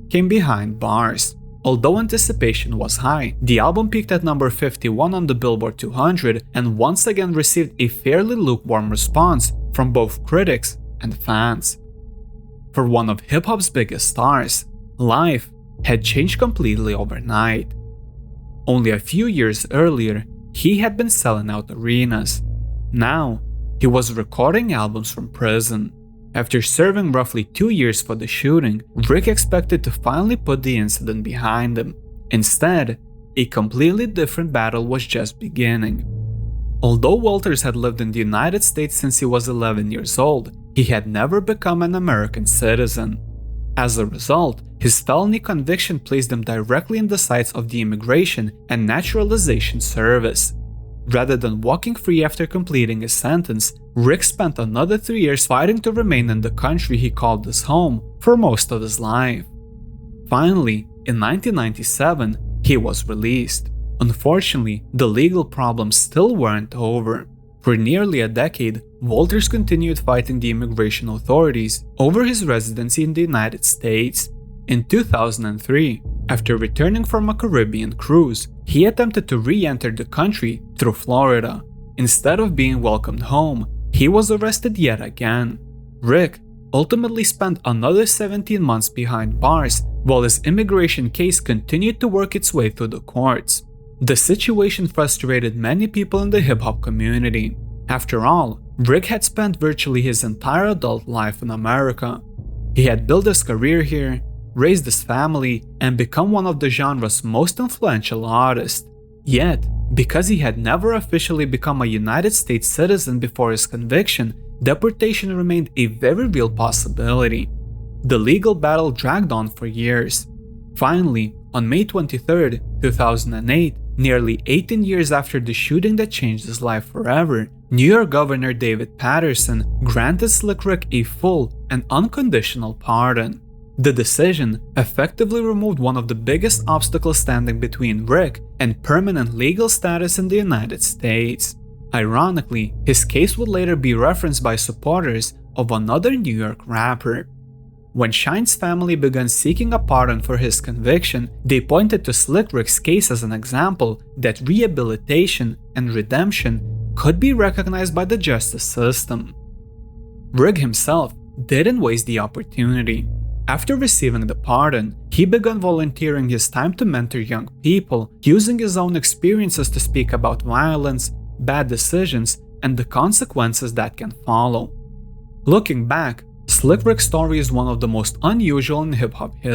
came behind bars. Although anticipation was high, the album peaked at number 51 on the Billboard 200 and once again received a fairly lukewarm response from both critics and fans. For one of hip-hop's biggest stars, life had changed completely overnight. Only a few years earlier, he had been selling out arenas. Now, he was recording albums from prison. After serving roughly 2 years for the shooting, Rick expected to finally put the incident behind him. Instead, a completely different battle was just beginning. Although Walters had lived in the United States since he was 11 years old, he had never become an American citizen. As a result, his felony conviction placed him directly in the sights of the Immigration and Naturalization Service. Rather than walking free after completing his sentence, Rick spent another 3 years fighting to remain in the country he called his home for most of his life. Finally, in 1997, he was released. Unfortunately, the legal problems still weren't over. For nearly a decade, Walters continued fighting the immigration authorities over his residency in the United States. In 2003, after returning from a Caribbean cruise, he attempted to re-enter the country through Florida. Instead of being welcomed home, he was arrested yet again. Rick ultimately spent another 17 months behind bars while his immigration case continued to work its way through the courts. The situation frustrated many people in the hip-hop community. After all, Rick had spent virtually his entire adult life in America. He had built his career here, raised his family, and become one of the genre's most influential artists. Yet, because he had never officially become a United States citizen before his conviction, deportation remained a very real possibility. The legal battle dragged on for years. Finally, on May 23, 2008, nearly 18 years after the shooting that changed his life forever, New York Governor David Paterson granted Slick Rick a full and unconditional pardon. The decision effectively removed one of the biggest obstacles standing between Rick and permanent legal status in the United States. Ironically, his case would later be referenced by supporters of another New York rapper. When Shine's family began seeking a pardon for his conviction, they pointed to Slick Rick's case as an example that rehabilitation and redemption could be recognized by the justice system. Rick himself didn't waste the opportunity. After receiving the pardon, he began volunteering his time to mentor young people, using his own experiences to speak about violence, bad decisions, and the consequences that can follow. Looking back, Slick Rick's story is one of the most unusual in hip-hop history.